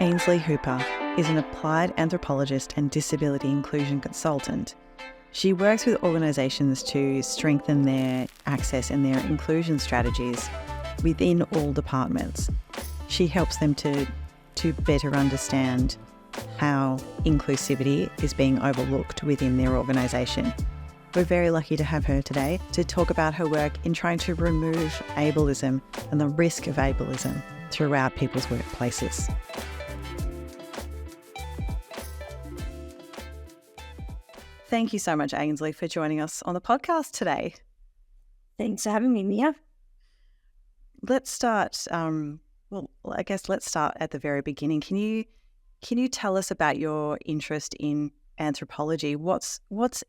Ainslee Hooper is an applied anthropologist and disability inclusion consultant. She works with organisations to strengthen their access and their inclusion strategies within all departments. She helps them to better understand how inclusivity is being overlooked within their organisation. We're very lucky to have her today to talk about her work in trying to remove ableism and the risk of ableism throughout people's workplaces. Thank you so much, Ainslee, for joining us on the podcast today. Thanks for having me, Mia. Let's start, let's start at the very beginning. Can you tell us about your interest in anthropology? What's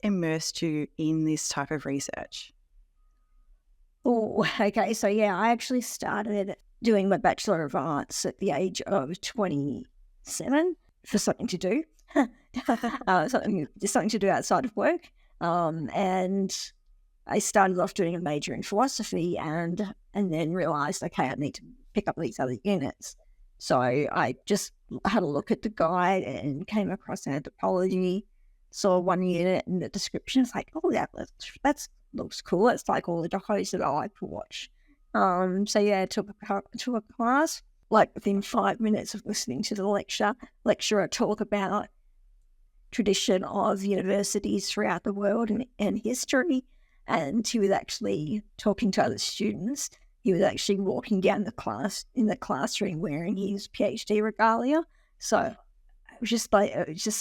immersed you in this type of research? Oh, okay. So I actually started doing my Bachelor of Arts at the age of 27 for something to do. something to do outside of work. And I started off doing a major in philosophy and then realised, okay, I need to pick up these other units. So I just had a look at the guide and came across anthropology, saw one unit in the description. It's like, oh, that looks cool. It's like all the docos that I like to watch. I took a class. Like within 5 minutes of listening to the lecturer talk about tradition of universities throughout the world and history, and he was actually talking to other students. He was actually walking down the classroom wearing his PhD regalia. So it was just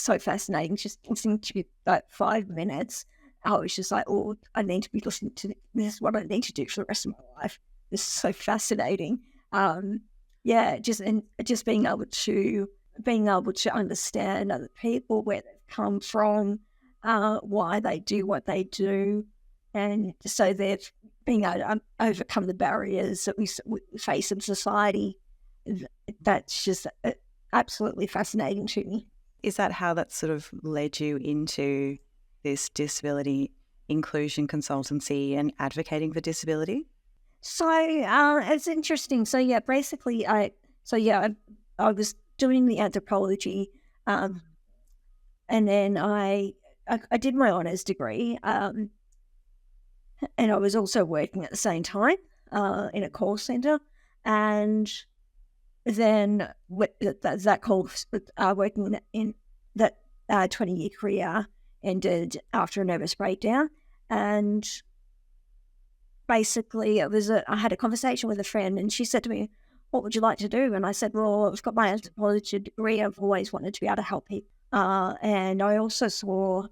so fascinating. Just listening to that 5 minutes, I was just like, oh, I need to be listening to this. This is what I need to do for the rest of my life. This is so fascinating. Just being able to understand other people, where they've come from, why they do what they do, and so they're being able to overcome the barriers that we face in society. That's just absolutely fascinating to me. Is that how that sort of led you into this disability inclusion consultancy and advocating for disability? So it's interesting. So basically, I was doing the anthropology, and then I did my honours degree, and I was also working at the same time in a call centre, and then that call working in that 20-year career ended after a nervous breakdown, and basically I had a conversation with a friend, and she said to me, what would you like to do? And I said, well, I've got my anthropology degree. I've always wanted to be able to help people. And I also saw,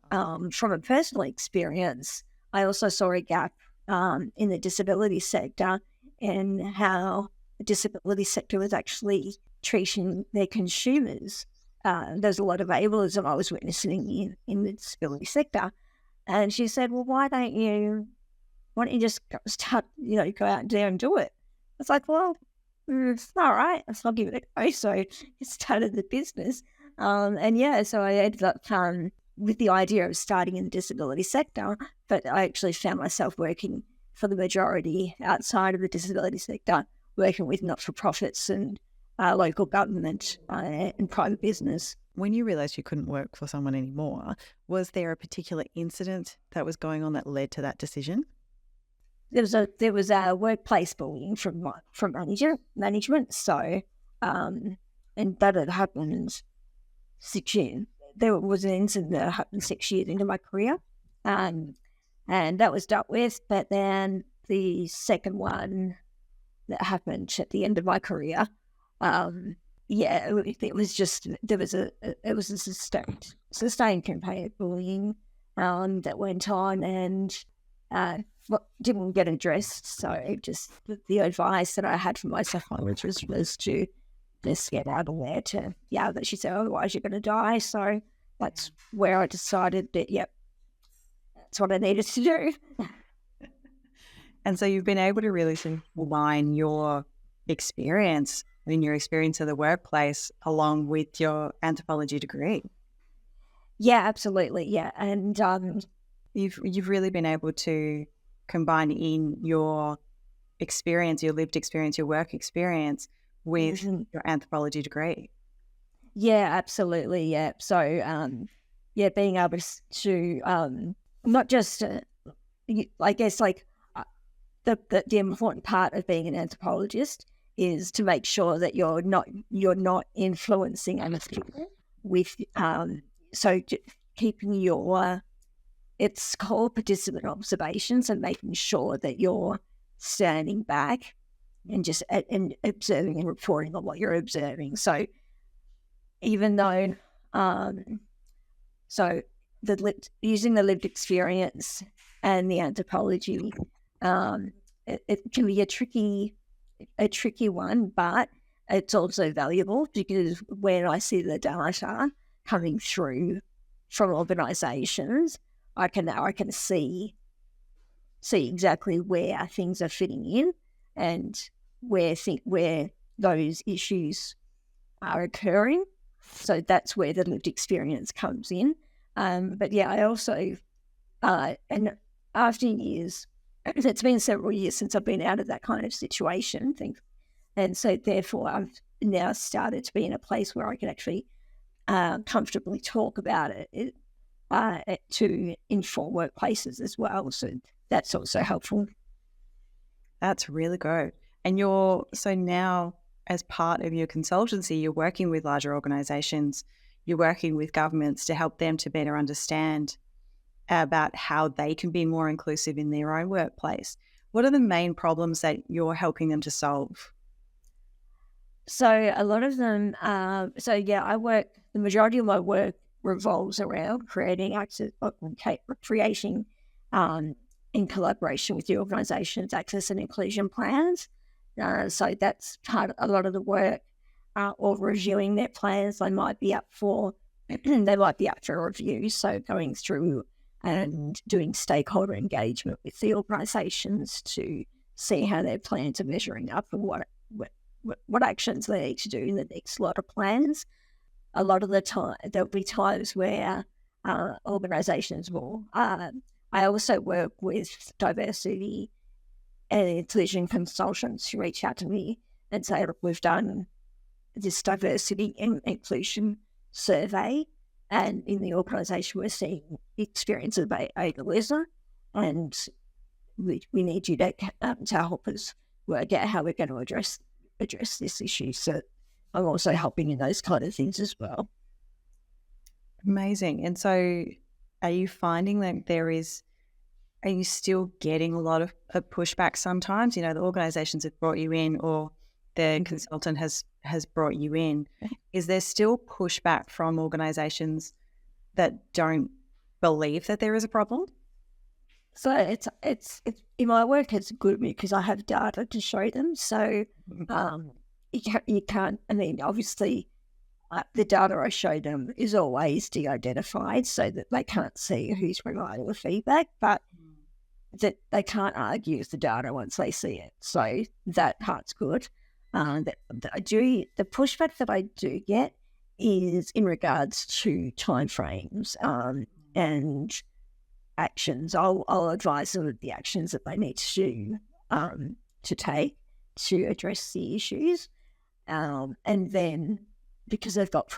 from a personal experience, I also saw a gap in the disability sector and how the disability sector was actually treating their consumers. There's a lot of ableism I was witnessing in the disability sector. And she said, well, why don't you just start, go out there and do it? It's like, well, it's all right. So I'll give it a go. So I started the business. So I ended up with the idea of starting in the disability sector, but I actually found myself working for the majority outside of the disability sector, working with not-for-profits and local government and private business. When you realised you couldn't work for someone anymore, was there a particular incident that was going on that led to that decision? There was a workplace bullying from management. So, and that had happened 6 years. There was an incident that happened 6 years into my career, and that was dealt with. But then the second one that happened at the end of my career, it was just it was a sustained campaign of bullying that went on and didn't get addressed. So just the advice that I had for my psychologist was to just get out of there. But she said, otherwise you're going to die. So that's where I decided that, that's what I needed to do. And so you've been able to really combine your experience and your experience of the workplace along with your anthropology degree. Yeah, absolutely. Yeah. And you've really been able to combine in your experience, your lived experience, your work experience with your anthropology degree. Yeah, absolutely. Yeah. So, yeah, being able to not just, I guess, like the important part of being an anthropologist is to make sure that you're not influencing other people with so keeping your it's called participant observations and making sure that you're standing back and just and observing and reporting on what you're observing. So even though um, so using the lived experience and the anthropology, it can be a tricky one, but it's also valuable because when I see the data coming through from organisations, I can see exactly where things are fitting in and where those issues are occurring. So that's where the lived experience comes in. But yeah, I also, and after years, it's been several years since I've been out of that kind of situation, and so therefore I've now started to be in a place where I can actually comfortably talk about it to inform workplaces as well. So that's also helpful. That's really good. And so now, as part of your consultancy, you're working with larger organisations, you're working with governments to help them to better understand about how they can be more inclusive in their own workplace. What are the main problems that you're helping them to solve? So a lot of them, the majority of my work revolves around creating access, creating in collaboration with the organisation's access and inclusion plans. So that's part of a lot of the work, or reviewing their plans. They might be up for review. So going through and doing stakeholder engagement with the organisations to see how their plans are measuring up and what actions they need to do in the next lot of plans. A lot of the time, there'll be times where organisations will. I also work with diversity and inclusion consultants who reach out to me and say, look, we've done this diversity and inclusion survey, and in the organisation we're seeing experience of ableism, and we need you to help us work out how we're going to address this issue. So I'm also helping in those kind of things as well. Amazing. And so are you finding that are you still getting a lot of pushback sometimes? The organisations have brought you in or the consultant has brought you in. Is there still pushback from organisations that don't believe that there is a problem? So it's in my work, it's good because I have data to show them. So you can't. I mean, obviously, the data I show them is always de-identified, so that they can't see who's providing the feedback, but that they can't argue with the data once they see it. So that part's good. The pushback that I do get is in regards to timeframes and actions. I'll advise them of the actions that they need to take to address the issues, and then because they've got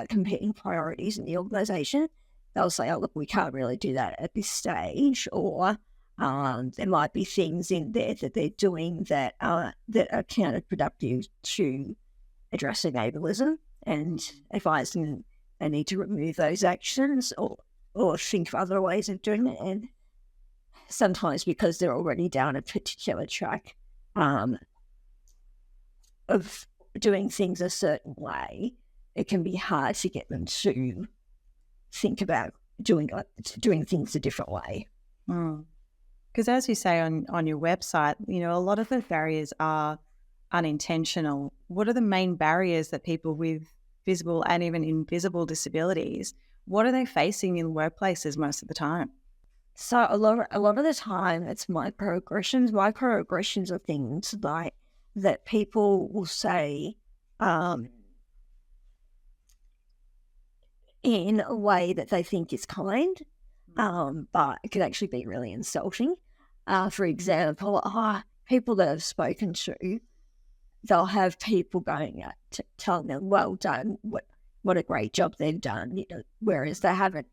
competing priorities in the organisation, they'll say, "Oh, look, we can't really do that at this stage," or there might be things in there that they're doing that are counterproductive to addressing ableism, and advise them they need to remove those actions or think of other ways of doing it. And sometimes because they're already down a particular track of doing things a certain way, it can be hard to get them to think about doing things a different way. Because as you say on your website, a lot of the barriers are unintentional. What are the main barriers that people with visible and even invisible disabilities, what are they facing in workplaces most of the time? So a lot of the time it's microaggressions. Microaggressions are things like that people will say in a way that they think is kind, but it could actually be really insulting. For example, people that I've spoken to, they'll have people going telling them, "Well done, what a great job they've done, whereas they haven't.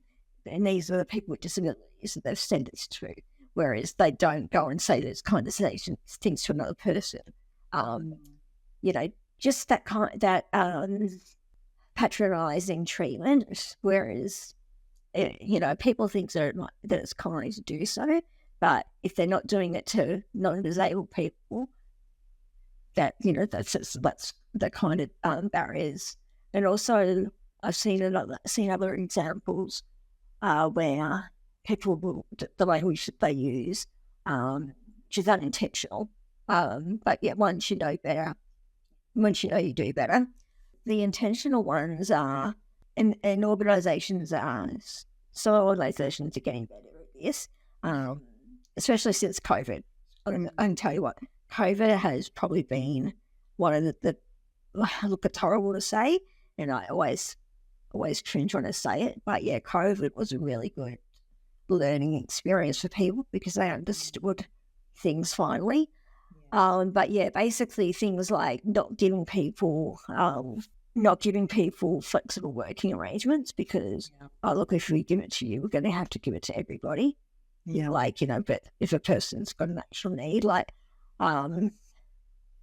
And these are the people with disabilities that they've sent this to, whereas they don't go and say those kind of things to another person. Just that patronising treatment, whereas people think that it's kind to do so, but if they're not doing it to non-disabled people, that's the kind of barriers. And also, I've seen other examples where people the language that they use, which is unintentional, but yet once you know better, once you know you do better, the intentional ones are, and organisations are. Some organisations are getting better at this, especially since COVID. I can tell you what, COVID has probably been one of the look, it's horrible to say, and I always cringe when I say it, but yeah, COVID was a really good learning experience for people because they understood things finally. But yeah, basically things like not giving people flexible working arrangements because, look, if we give it to you, we're going to have to give it to everybody. Yeah. But if a person's got an actual need,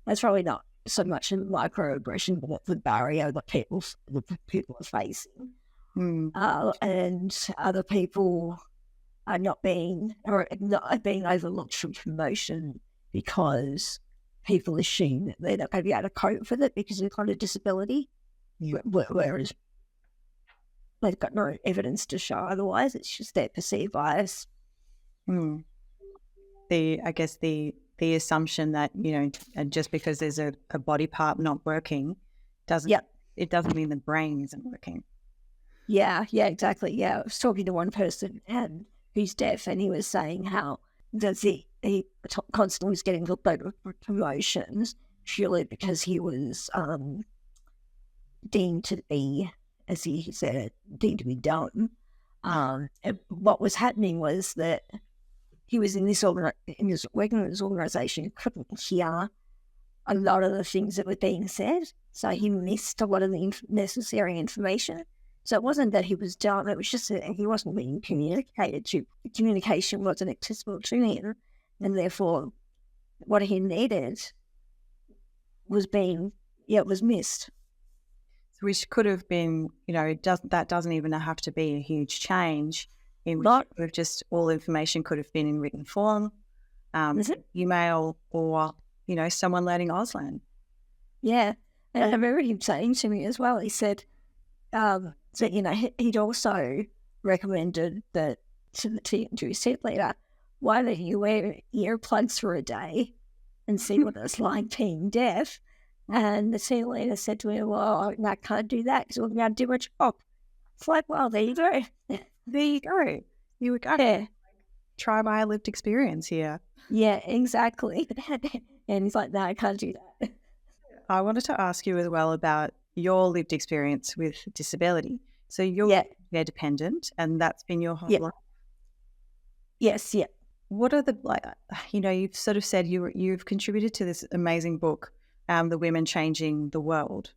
that's probably not so much a microaggression, but the barrier that people are facing. And other people are not being overlooked from promotion because people assume that they're not going to be able to cope with it because they've got a disability, whereas they've got no evidence to show otherwise. It's just their perceived bias. The assumption that, just because there's a body part not working it doesn't mean the brain isn't working. Yeah, exactly. Yeah, I was talking to one person who's deaf, and he was saying how he constantly was getting looked over for promotions purely because he was deemed to be, as he said, deemed to be dumb. And what was happening was that he was working in this organisation, couldn't hear a lot of the things that were being said, so he missed a lot of the necessary information. So it wasn't that he was dumb, it was just that he wasn't being communicated to. Communication wasn't accessible to him, and therefore what he needed was missed. Which could have been, that doesn't even have to be a huge change. With just all information could have been in written form, email, or, someone learning Auslan. Yeah. And I remember him saying to me as well, he said, he'd also recommended that to his team leader, why don't you wear earplugs for a day and see what it's like being deaf? And the team leader said to him, well, I can't do that because we're going to do a job. It's like, well, there you go. There you go. You would go. Yeah. Try my lived experience here. Yeah, exactly. And he's like, no, I can't do that. I wanted to ask you as well about your lived experience with disability. So you're dependent, and that's been your whole life? Yes, yeah. What are you've sort of said you've contributed to this amazing book, The Women Changing the World.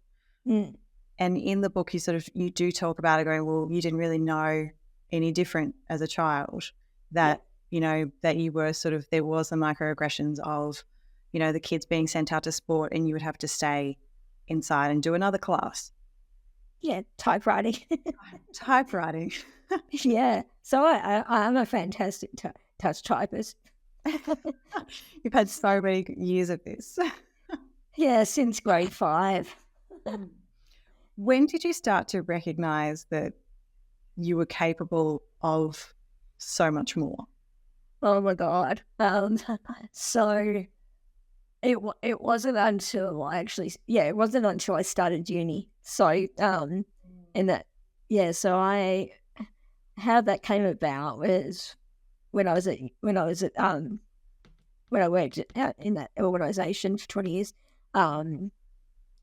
And in the book, you do talk about it going, well, you didn't really know any different as a child, that, that you were there was the microaggressions of, the kids being sent out to sport and you would have to stay inside and do another class. Yeah, typewriting. Typewriting. Yeah. So I'm a fantastic touch typist. You've had so many years of this. Yeah, since grade 5. When did you start to recognise that you were capable of so much more? Oh my God. So it wasn't until it wasn't until I started uni. So how that came about was when I worked in that organisation for 20 years. I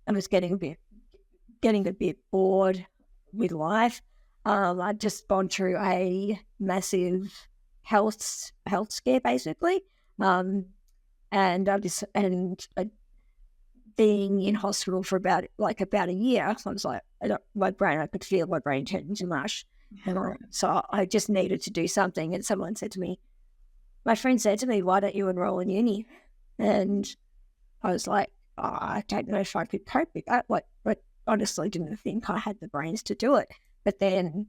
was getting a bit bored with life. I'd just gone through a massive health scare, basically, and I being in hospital for about a year, I was like, I could feel my brain turning to mush. So I just needed to do something. And someone said to me, my friend said to me, why don't you enroll in uni? And I was like, I don't know if I could cope with that. I honestly didn't think I had the brains to do it. But then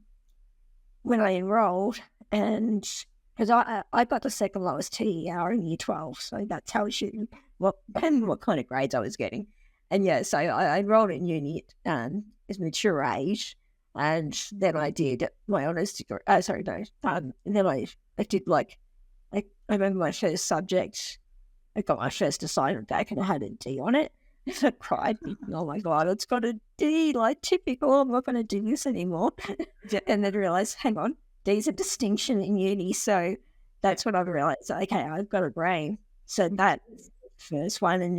when I enrolled, and because I got the second lowest TER in year 12, so that tells you what kind of grades I was getting. And yeah, so I enrolled in uni as mature age, and then I did my honours degree. And then I did I remember my first subject. I got my first assignment back and I had a D on it. And I cried, thinking, oh my God, it's got a D, typical, I'm not going to do this anymore. And then realised, hang on, D's a distinction in uni. So that's when I realised, okay, I've got a brain. So that was the first one. And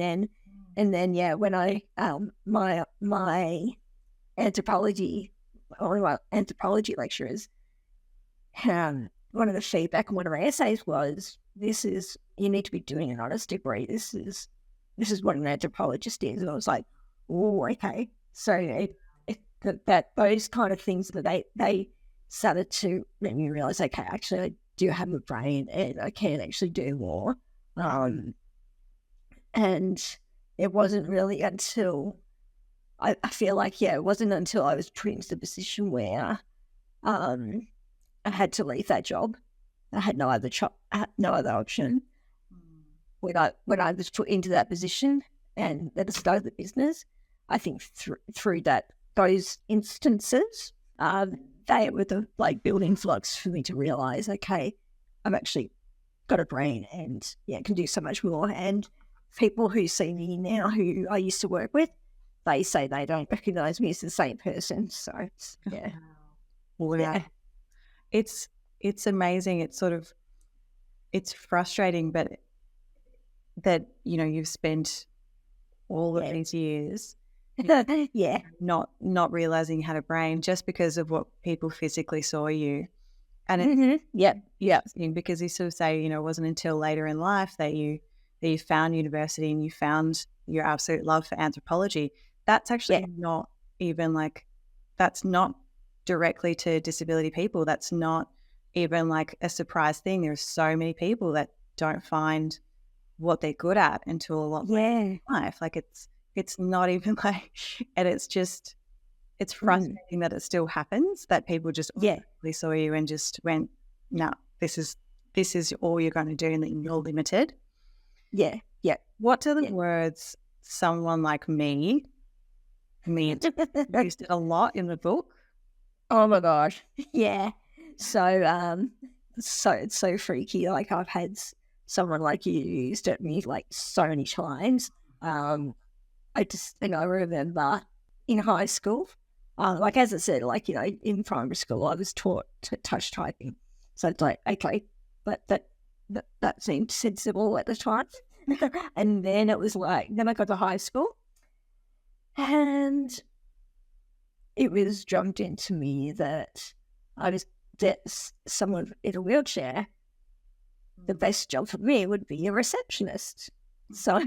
then yeah, when I, my anthropology, one of my anthropology lecturers, one of the feedback on one of our essays was, you need to be doing an honours degree. This is what an anthropologist is. And I was like, oh, okay. So that those kind of things that they started to make me realise, okay, actually I do have a brain and I can actually do more. And it wasn't really until I feel like, it wasn't until I was put into the position where I had to leave that job. I had no other option. When I was put into that position and at the start of the business, I think through those instances, they were the building blocks for me to realise, okay, I've actually got a brain and can do so much more. And people who see me now, who I used to work with, they say they don't recognise me as the same person. So yeah, yeah, it's amazing. It's frustrating, but that you've spent all of these years not realizing you had a brain just because of what people physically saw you. And because you sort of say, it wasn't until later in life that you found university and you found your absolute love for anthropology. That's actually not even that's not directly to disability people. That's not even a surprise thing. There's so many people that don't find what they're good at until a lot later in life. It's not even and it's frustrating that it still happens, that people just automatically saw you and just went, no, this is all you're going to do and that you're limited. Yeah. What are the words someone like me used it a lot in the book? Oh my gosh. Yeah. So it's so freaky. I've had someone like you used it me so many times. I just think I remember in high school, as I said, in primary school, I was taught to touch typing. So it's okay, but that seemed sensible at the time. And then it was then I got to high school and it was drummed into me that someone in a wheelchair, the best job for me would be a receptionist. So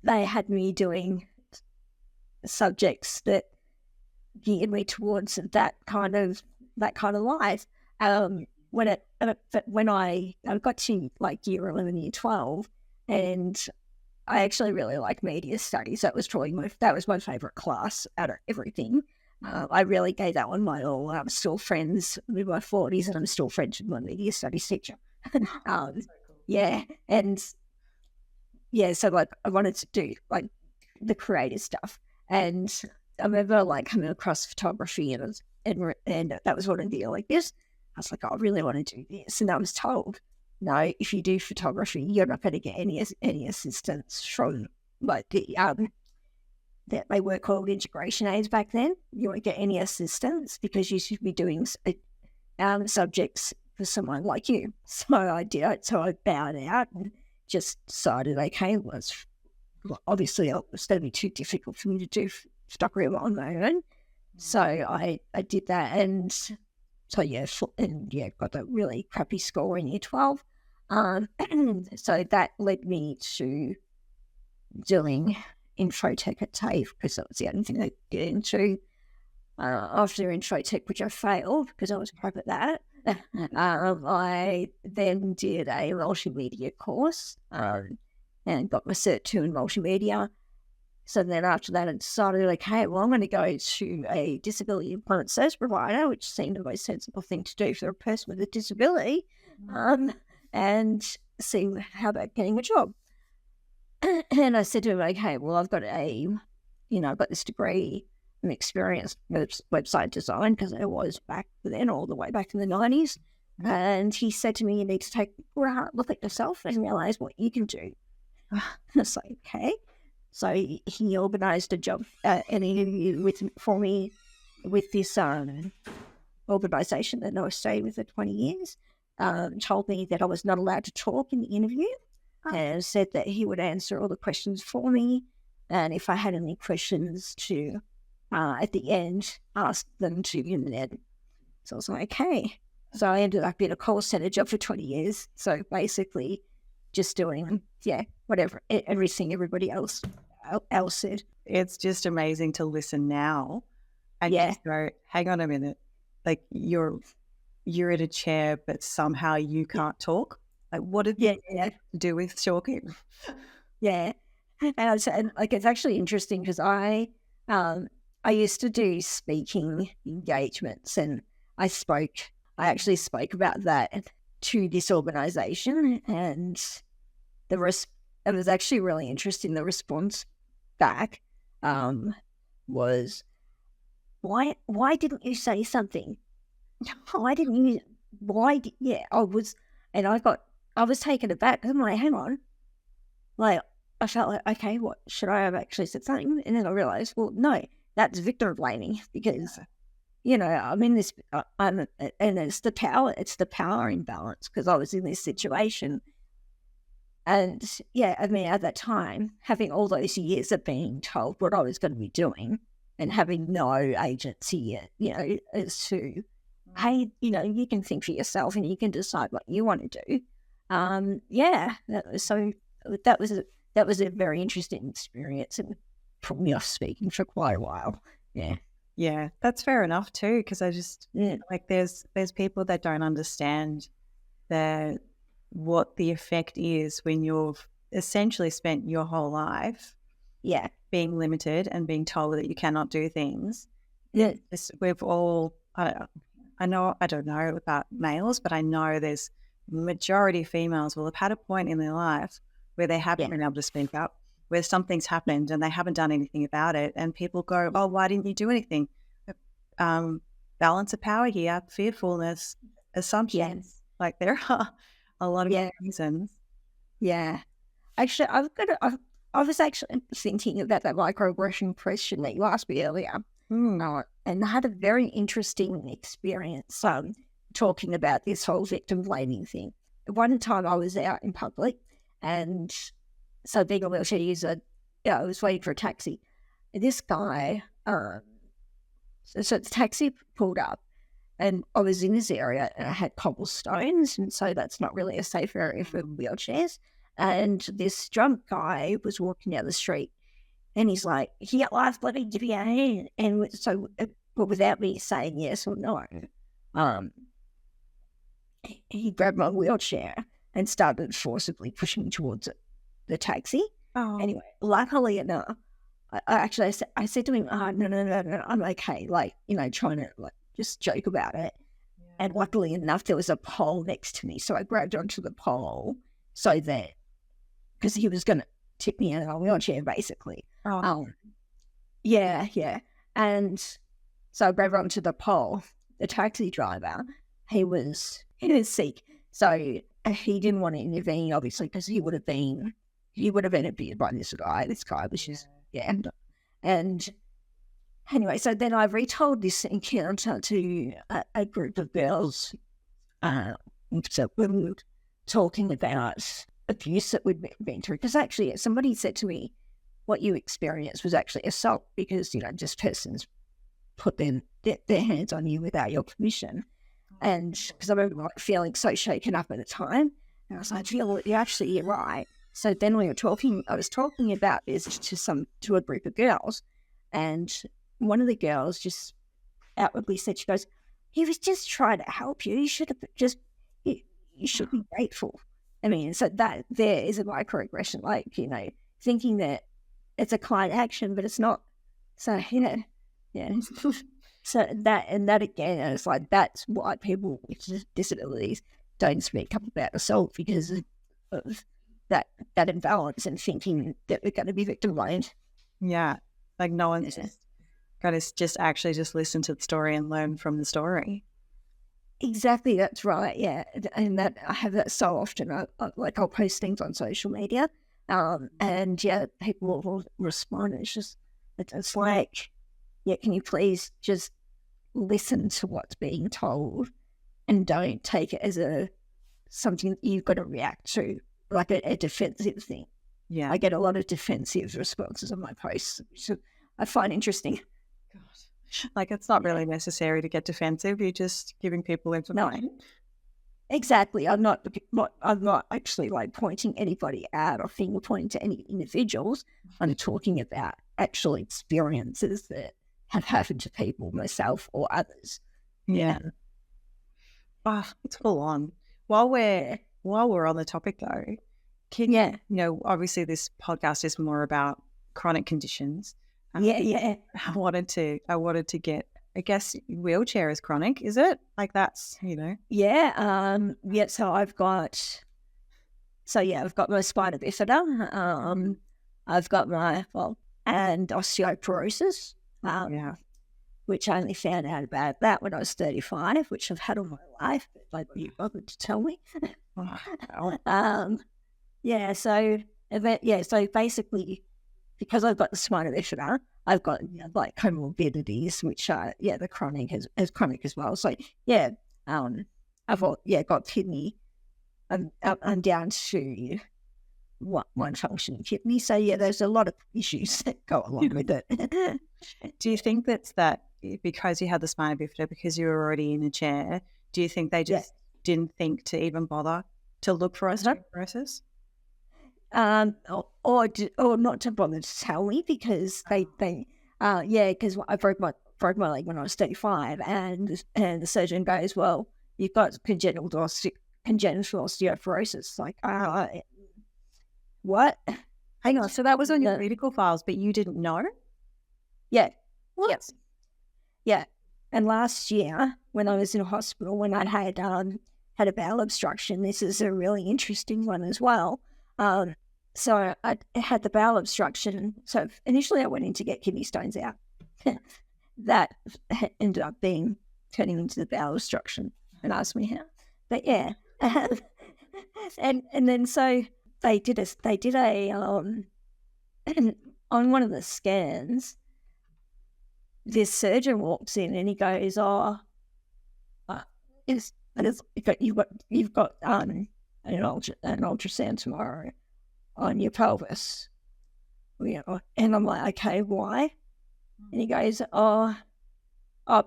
they had me doing subjects that geared me towards that kind of life. When I got to year 11, year 12, and I actually really liked media studies. That was my favourite class out of everything. I really gave that one my all. I'm still friends with my 40s, and I'm still friends with my media studies teacher. Yeah, and so I wanted to do the creative stuff, and I remember coming across photography, and that was one of the this. I was I really want to do this, and I was told, no, if you do photography, you're not going to get any assistance from they were called integration aids back then. You won't get any assistance because you should be doing subjects for someone like you. So I did it. So I bowed out and just decided, okay, obviously it was going to be too difficult for me to do photography on my own. So I did that, and so got a really crappy score in year 12. So that led me to doing infotech at TAFE because that was the only thing I could get into. After infotech, which I failed because I was crap at that, I then did a multimedia course and got my Cert 2 in multimedia. So then after that, I decided, okay, well, I'm going to go to a disability employment service provider, which seemed the most sensible thing to do for a person with a disability, and see how about getting a job. And I said to him, okay, well, I've got I've got this degree and experience with website design because I was back then, all the way back in the 90s. And he said to me, you need to take a hard look at yourself and realize what you can do. I was like, okay. So he organised a job, an interview for me with this organisation that I stayed with for 20 years. Told me that I was not allowed to talk in the interview and said that he would answer all the questions for me. And if I had any questions to, at the end, ask them to him then. So I was like, okay. So I ended up in a call centre job for 20 years. So basically just doing, whatever, everything everybody else said. It's just amazing to listen now and just go, hang on a minute, like you're in a chair, but somehow you can't talk. Like, what did you do with talking? Yeah, and like it's actually interesting because I used to do speaking engagements, and I actually spoke about that to this organisation, and it was actually really interesting. The response back was, why didn't you say something? I was taken aback. I'm like, hang on. Like, I felt like, okay, what, should I have actually said something? And then I realised, well, no, that's victim blaming because, I'm in this, and it's the power imbalance because I was in this situation. And at that time, having all those years of being told what I was going to be doing and having no agency, as to, hey, you can think for yourself and you can decide what you want to do. That was a very interesting experience and put me off speaking for quite a while. Yeah, that's fair enough too, because I just like there's people that don't understand what the effect is when you've essentially spent your whole life being limited and being told that you cannot do things. We've all I don't know about males, but I know there's majority of females will have had a point in their life where they haven't been able to speak up, where something's happened and they haven't done anything about it, and people go, oh, why didn't you do anything? Balance of power here, fearfulness, assumptions. Like there are a lot of reasons. Yeah. Actually, I was actually thinking about that microaggression question that you asked me earlier. And I had a very interesting experience talking about this whole victim blaming thing. One time I was out in public, and so being a wheelchair user, I was waiting for a taxi. And this guy, so the taxi pulled up, and I was in this area, and I had cobblestones, and so that's not really a safe area for wheelchairs. And this drunk guy was walking down the street, and he's like, "You got life, bloody, give me a hand." And so, but without me saying yes or no, he grabbed my wheelchair and started forcibly pushing me towards the taxi. Oh. Anyway, luckily enough, I said to him, no, I'm okay. Like, trying to just joke about it. Yeah. And luckily enough, there was a pole next to me. So I grabbed onto the pole so that, because he was going to tip me out of my wheelchair, basically. Oh. Yeah. And so I grabbed onto the pole. The taxi driver, he was sick. So he didn't want to intervene, obviously, because he would have been interviewed by this guy. This guy was just, And anyway, so then I retold this encounter to a group of girls. So we were talking about abuse that we'd been through. Because actually, somebody said to me, what you experienced was actually assault because, just persons put their hands on you without your permission. And because I remember feeling so shaken up at the time, and I was like, you're right. So then I was talking about this to a group of girls, and one of the girls just outwardly said, she goes, he was just trying to help you. You should have you should be grateful. I mean, so that there is a microaggression, like, thinking that it's a client action, but it's not. So, yeah. So that again, it's like, that's why people with disabilities don't speak up about assault, because of that imbalance and thinking that we're going to be victim blamed. Yeah. Like no one's got to just actually just listen to the story and learn from the story. Exactly, that's right. Yeah, and that I have that so often. I'll post things on social media, and people will respond. It's like, can you please just listen to what's being told, and don't take it as something that you've got to react to, like a defensive thing. Yeah, I get a lot of defensive responses on my posts, which I find interesting. God. Like, it's not really necessary to get defensive. You're just giving people information. No, exactly. I'm not actually like pointing anybody out or finger pointing to any individuals. I'm talking about actual experiences that have happened to people, myself or others. Yeah. It's full on. While we're on the topic though, obviously this podcast is more about chronic conditions. I wanted to get, I guess, wheelchair is chronic, is it? Like, that's, So I've got my spina bifida. I've got and osteoporosis. Which I only found out about that when I was 35, which I've had all my life, but nobody bothered to tell me. So basically, because I've got the spina bifida, I've got like comorbidities, which are the chronic as chronic as well. So I've got kidney. I'm down to one functioning kidney. So there's a lot of issues that go along with it. Do you think that's that because you had the spina bifida, because you were already in a chair? Do you think they just didn't think to even bother to look for osteoporosis? Or not to bother to tell me, because because I broke my leg when I was 35, and the surgeon goes, well, you've got congenital osteoporosis. Like, what? Hang on, so that was on your medical files, but you didn't know? Yeah. What? Yep. Yeah. And last year, when I was in hospital, when I had a bowel obstruction, this is a really interesting one as well. So I had the bowel obstruction. So initially I went in to get kidney stones out. That ended up turning into the bowel obstruction, and asked me how. But and then so they did a on one of the scans, this surgeon walks in and he goes, you've got an ultrasound tomorrow on your pelvis. And I'm like, okay, why? And he goes,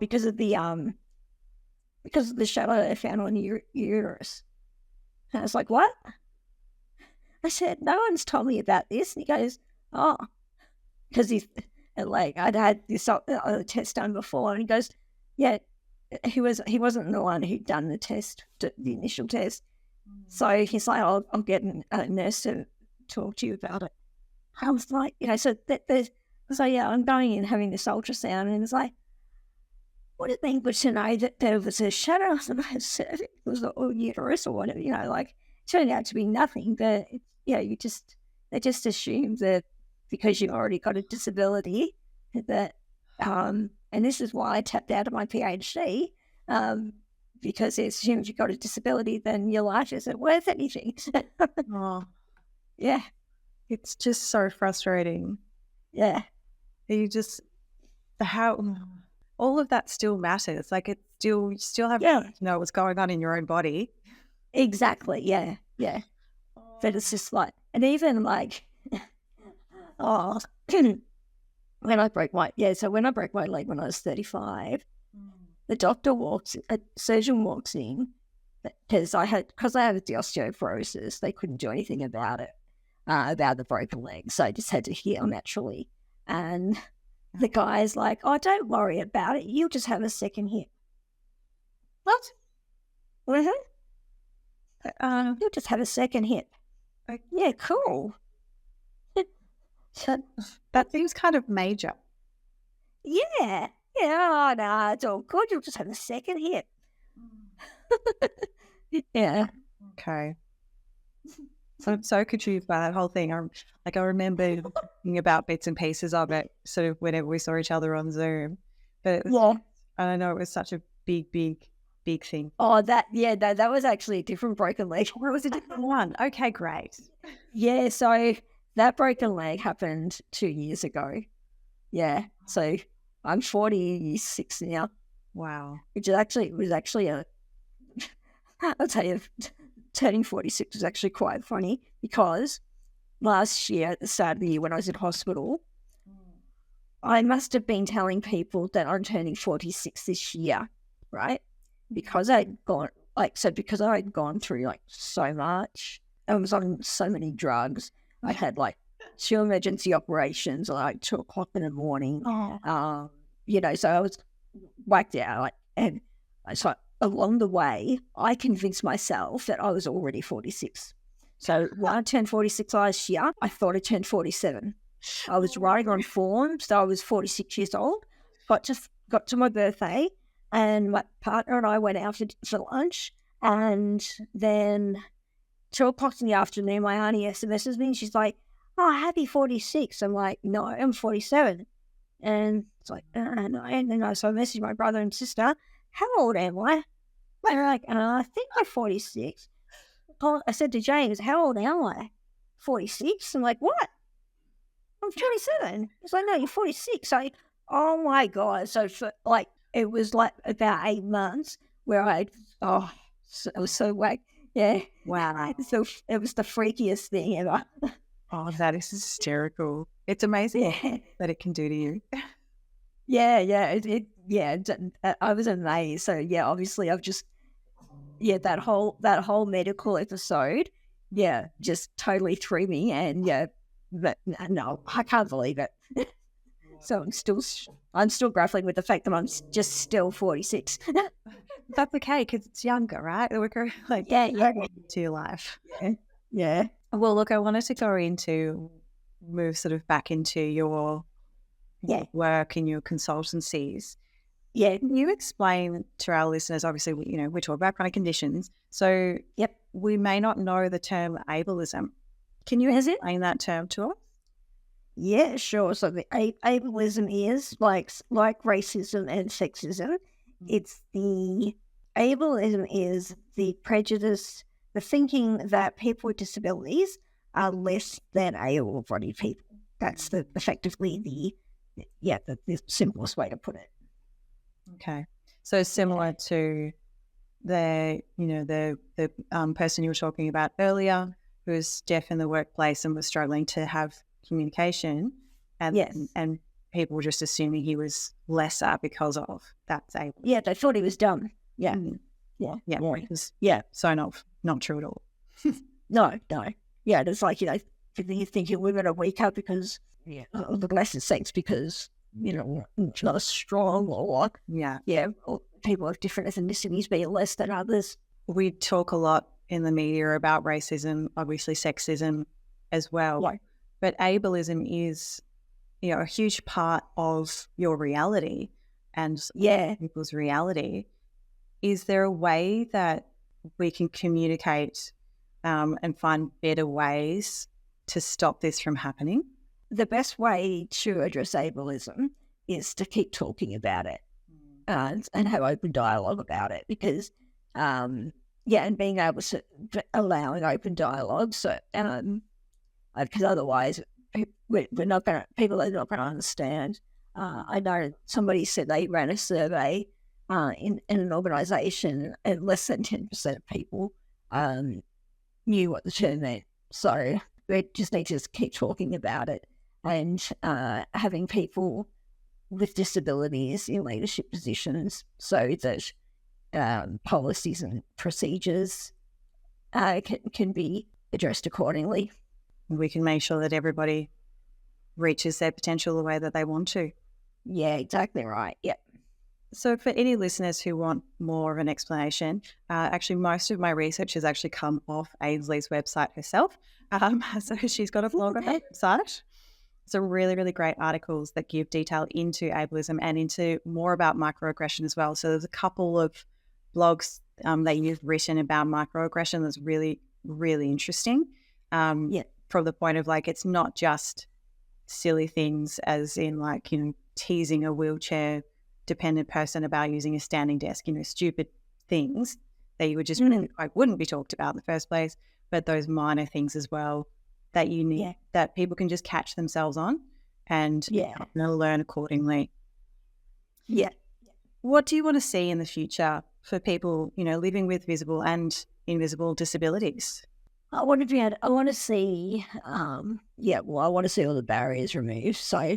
because of the shadow I found on your uterus. And I was like, what? I said, no one's told me about this. And he goes, because I'd had this other test done before, and he goes, he wasn't the one who'd done the test, the initial test. So he's like, I'll get a nurse to talk to you about it. I was like, I'm going in having this ultrasound, and it's like, would it be good to know that there was a shadow on my cervix or uterus or whatever, like, it turned out to be nothing, but they just assume that because you've already got a disability that, and this is why I tapped out of my PhD, because it assumes you've got a disability, then your life isn't worth anything. Yeah. It's just so frustrating. Yeah. All of that still matters. Like, you still have to know what's going on in your own body. Exactly. Yeah. Yeah. But it's just like, and even like, when I broke my leg when I was 35, a surgeon walks in, because I had the osteoporosis. They couldn't do anything about it. about the broken leg. So I just had to heal naturally. And the guy's like, oh, don't worry about it. You'll just have a second hip. What? Mm-hmm. You'll just have a second hip. Yeah, cool. So, That seems kind of major. yeah. Yeah, no, it's all good. You'll just have a second hip. Yeah. Okay. So I'm so confused by that whole thing. I remember thinking about bits and pieces of it sort of whenever we saw each other on Zoom. But it was, I don't know, it was such a big thing. Oh, that was actually a different broken leg. Or it was a different one. Okay, great. Yeah, so that broken leg happened 2 years ago. Yeah, so I'm 46 now. Wow. Which was actually I'll tell you, turning 46 was actually quite funny because last year at the start of the year when I was in hospital, I must have been telling people that I'm turning 46 this year, right? Because I'd gone through like so much. I was on so many drugs. I had like 2 emergency operations, like 2 o'clock in the morning. So I was whacked out. And so along the way, I convinced myself that I was already 46. So when I turned 46 last year, I thought I turned 47. I was writing on forms that I was 46 years old. Got to my birthday, and my partner and I went out for lunch, and then 2 o'clock in the afternoon, my auntie SMSes me, and she's like, oh, happy 46. I'm like, no, I'm 47. And it's like, no. And then so I messaged my brother and sister, how old am I? They're like, I think I'm 46. I said to James, how old am I? 46? I'm like, what? I'm 27. He's like, no, you're 46. So, oh my God. So it was like about 8 months where it was so whack. Yeah. Wow. So it was the freakiest thing ever. Oh, that is hysterical. It's amazing that it can do to you. Yeah. I was amazed. So yeah, obviously I've just, that whole medical episode, just totally threw me. And but no, I can't believe it. So I'm still grappling with the fact that I'm just still 46. That's okay because it's younger, right? We're like to your life. Yeah. Well, look, I wanted to move sort of back into your work and your consultancies. Yeah. Can you explain to our listeners, obviously, we talk about chronic conditions, so we may not know the term ableism. Can you explain that term to us? Yeah, sure. So the ableism is like racism and sexism. Ableism is the prejudice, the thinking that people with disabilities are less than able-bodied people. That's effectively the simplest way to put it. Okay, so similar to the person you were talking about earlier, who was deaf in the workplace and was struggling to have communication, and people were just assuming he was lesser because of that's able. Yeah, they thought he was dumb. Yeah. So not true at all. No. Yeah, it's like, you think women are weaker because the less sex because, not as strong or or people of different ethnicities being less than others. We talk a lot in the media about racism, obviously sexism as well. Right. But ableism is, a huge part of your reality and people's reality. Is there a way that we can communicate and find better ways to stop this from happening? The best way to address ableism is to keep talking about it and have open dialogue about it because, and being able to allowing open dialogue. So, because otherwise people are not going to understand. I know somebody said they ran a survey in an organisation and less than 10% of people knew what the term meant. So we just need to keep talking about it and having people with disabilities in leadership positions so that policies and procedures can be addressed accordingly. we can make sure that everybody reaches their potential the way that they want to. Yeah, exactly right. Yeah. So for any listeners who want more of an explanation, actually most of my research has actually come off Ainslee's website herself. So she's got a blog on her website. So really, really great articles that give detail into ableism and into more about microaggression as well. So there's a couple of blogs that you've written about microaggression that's really, really interesting. From the point of like, it's not just silly things as in like, teasing a wheelchair dependent person about using a standing desk, stupid things that you would just wouldn't be talked about in the first place, but those minor things as well that you need, that people can just catch themselves on and learn accordingly. Yeah. What do you want to see in the future for people, living with visible and invisible disabilities? I want to see all the barriers removed. So,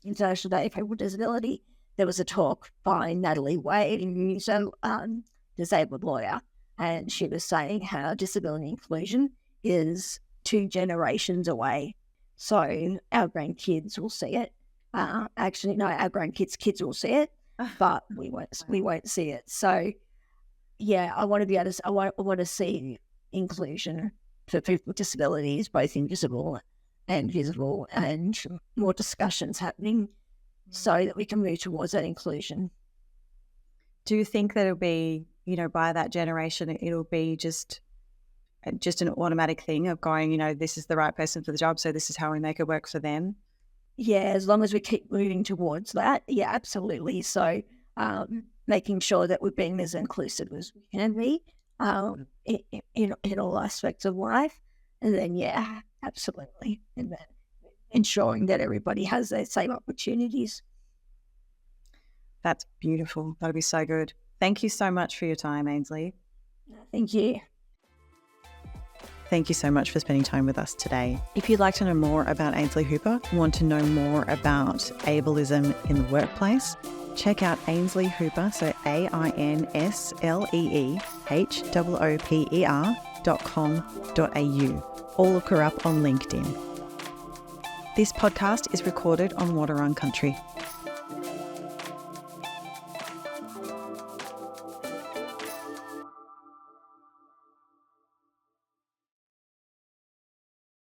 International Day of People with Disability, there was a talk by Natalie Wade, who's a disabled lawyer, and she was saying how disability inclusion is 2 generations away. So our grandkids will see it. Our grandkids' kids will see it, but we won't see it. So, I want to be able to. I want to see inclusion for people with disabilities, both invisible and visible, and more discussions happening so that we can move towards that inclusion. Do you think that it'll be, by that generation, it'll be just an automatic thing of going, this is the right person for the job, so this is how we make it work for them? Yeah, as long as we keep moving towards that, absolutely. So making sure that we're being as inclusive as we can be in all aspects of life. And then, absolutely. And then ensuring that everybody has those same opportunities. That's beautiful. That'll be so good. Thank you so much for your time, Ainslee. Thank you. Thank you so much for spending time with us today. If you'd like to know more about Ainslee Hooper, want to know more about ableism in the workplace, check out Ainslee Hooper, so AINSLEEHOOPER.com.au. Or look her up on LinkedIn. This podcast is recorded on Wadawurrung country.